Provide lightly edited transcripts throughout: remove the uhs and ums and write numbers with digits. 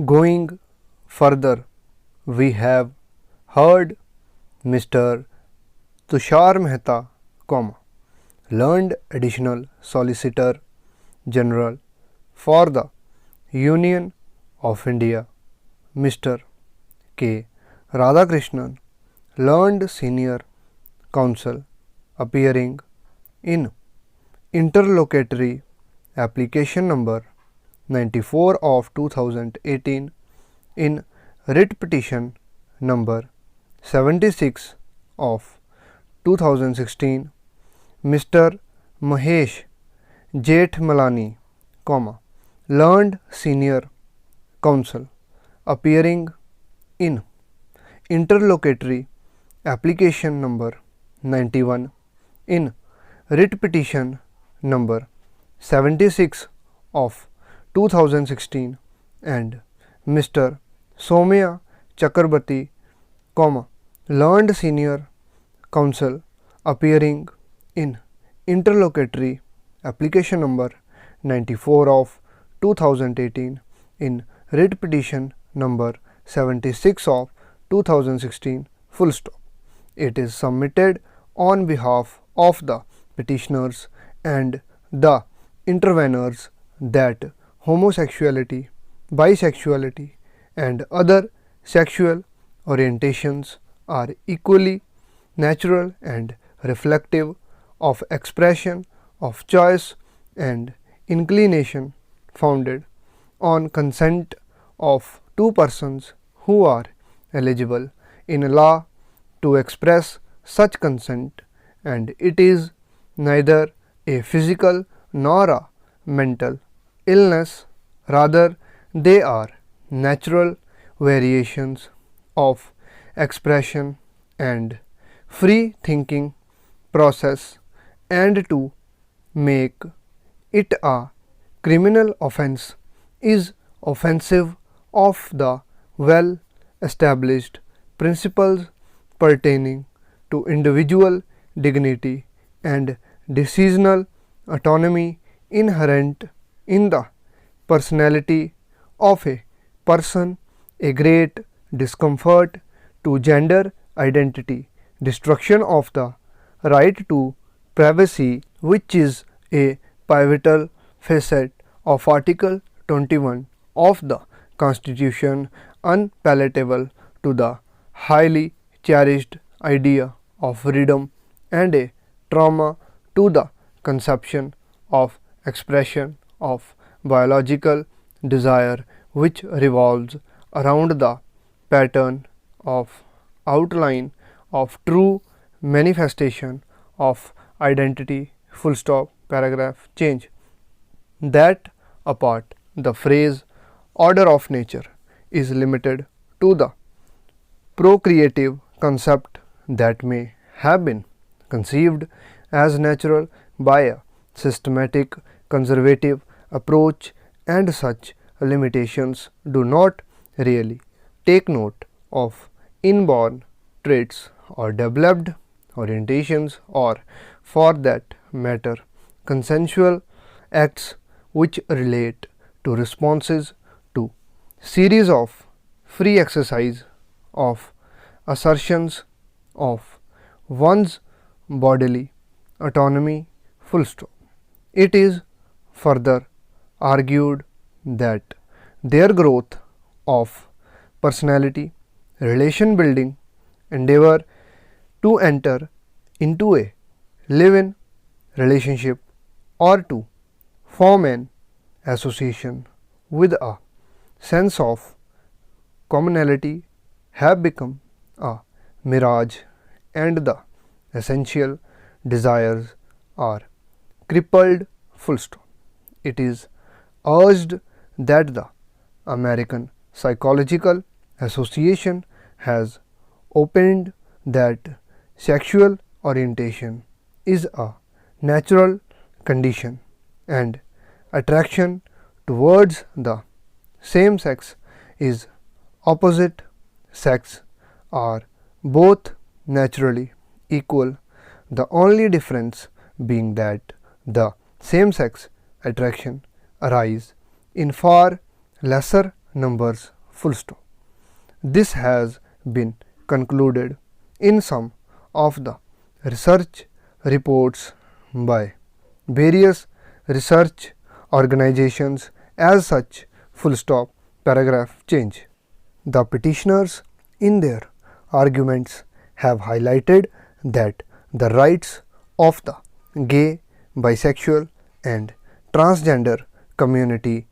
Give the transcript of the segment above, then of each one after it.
Going further, we have heard Mr. Tushar Mehta, learned additional Solicitor General for the Union of India, Mr. K. Radhakrishnan, learned Senior Counsel, appearing in interlocutory application number 94 of 2018 in writ petition number 76 of 2016, Mr. Mahesh Jethmalani, learned Senior Counsel, appearing in interlocutory application number 91 in writ petition number 76 of 2016, and Mr. Somya Chakrabarti, learned Senior Counsel, appearing in interlocutory application number 94 of 2018 in writ petition number 76 of 2016, full stop. It is submitted on behalf of the petitioners and the interveners that homosexuality, bisexuality, and other sexual orientations are equally natural and reflective of expression of choice and inclination founded on consent of two persons who are eligible in law to express such consent, and it is neither a physical nor a mental illness, rather they are natural variations of expression and free thinking process, and to make it a criminal offense is offensive of the well established principles pertaining to individual dignity and decisional autonomy inherent in the personality of a person, a great discomfort to gender identity, destruction of the right to privacy, which is a pivotal facet of Article 21 of the Constitution, unpalatable to the highly cherished idea of freedom, and a trauma to the conception of expression of biological desire, which revolves around the pattern of outline of true manifestation of identity, full stop, paragraph change. That apart, the phrase order of nature is limited to the procreative concept that may have been conceived as natural by a systematic conservative approach, and such limitations do not really take note of inborn traits or developed orientations, or for that matter consensual acts which relate to responses to series of free exercise of assertions of one's bodily autonomy, full stop. It is further argued that their growth of personality, relation building, endeavor to enter into a live-in relationship or to form an association with a sense of commonality have become a mirage, and the essential desires are crippled, full stop. It is urged that the American Psychological Association has opined that sexual orientation is a natural condition, and attraction towards the same sex is opposite sex are both naturally equal, the only difference being that the same sex attraction arise in far lesser numbers full stop. This has been concluded in some of the research reports by various research organizations as such full stop paragraph change. The petitioners in their arguments have highlighted that the rights of the gay, bisexual and transgender community,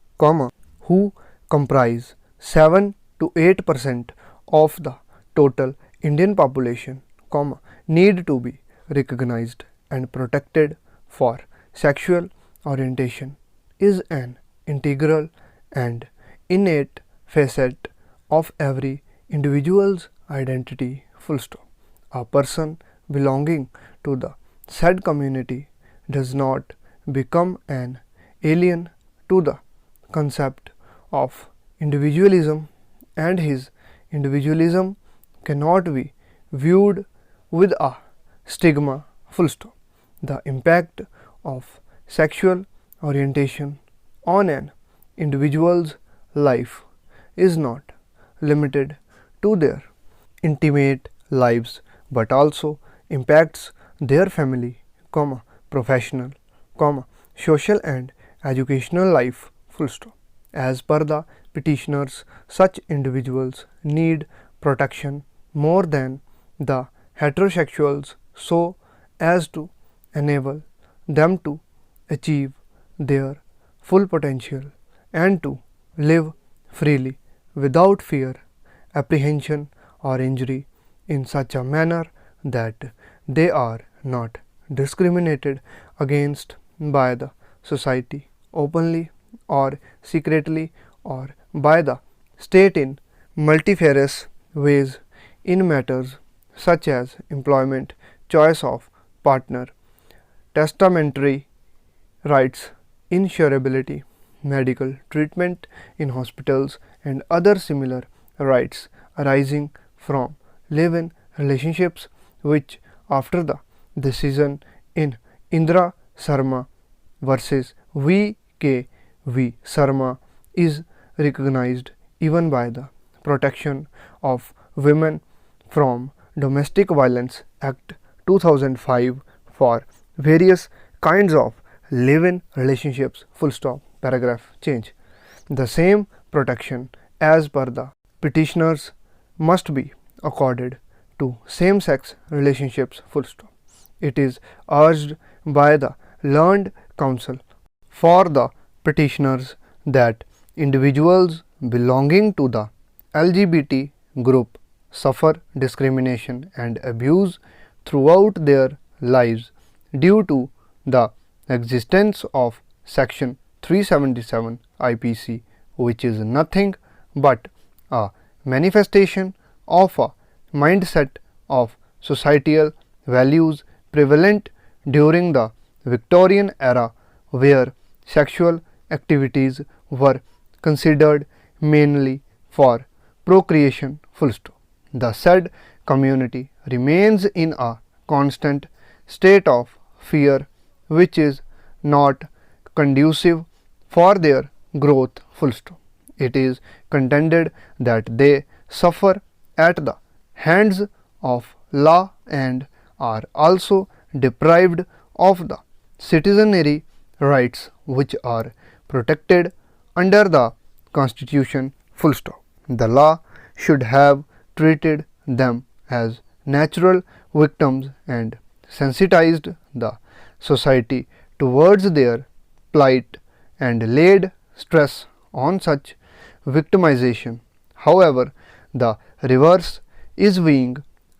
who comprise 7 to 8% of the total Indian population, need to be recognized and protected, for sexual orientation is an integral and innate facet of every individual's identity full stop. A person belonging to the said community does not become an alien to the concept of individualism, and his individualism cannot be viewed with a stigma full stop. The impact of sexual orientation on an individual's life is not limited to their intimate lives but also impacts their family, professional, social and educational life full stop. As per the petitioners, such individuals need protection more than the heterosexuals so as to enable them to achieve their full potential and to live freely without fear, apprehension or injury in such a manner that they are not discriminated against by the society openly or secretly or by the state in multifarious ways in matters such as employment, choice of partner, testamentary rights, insurability, medical treatment in hospitals and other similar rights arising from live-in relationships, which after the decision in Indra Sharma versus V.K.V. Sharma is recognized even by the Protection of Women from Domestic Violence Act 2005 for various kinds of live-in relationships full stop paragraph change. The same protection as per the petitioners must be accorded to same-sex relationships full stop. It is urged by the learned counsel for the petitioners that individuals belonging to the LGBT group suffer discrimination and abuse throughout their lives due to the existence of Section 377 IPC, which is nothing but a manifestation of a mindset of societal values prevalent during the Victorian era, where sexual activities were considered mainly for procreation full stop. The said community remains in a constant state of fear, which is not conducive for their growth full stop. It is contended that they suffer at the hands of law and are also deprived of the citizenry rights which are protected under the Constitution full stop. The law should have treated them as natural victims and sensitized the society towards their plight and laid stress on such victimization. However, the reverse is being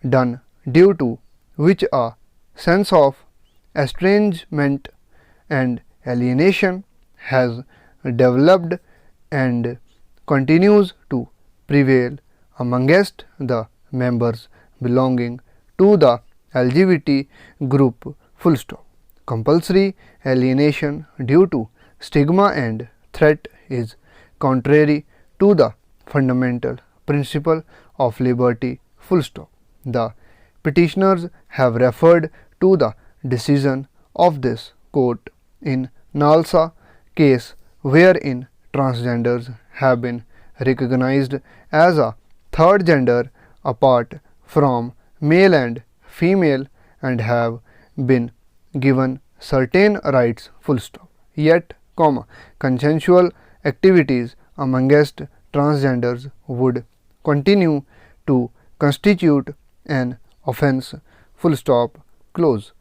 done, due to which a sense of estrangement and alienation has developed and continues to prevail amongst the members belonging to the LGBT group full stop. Compulsory alienation due to stigma and threat is contrary to the fundamental principle of liberty full stop. The petitioners have referred to the decision of this court in Nalsa case, wherein transgenders have been recognized as a third gender apart from male and female and have been given certain rights full stop. Yet, consensual activities amongst transgenders would continue to constitute an offense full stop close.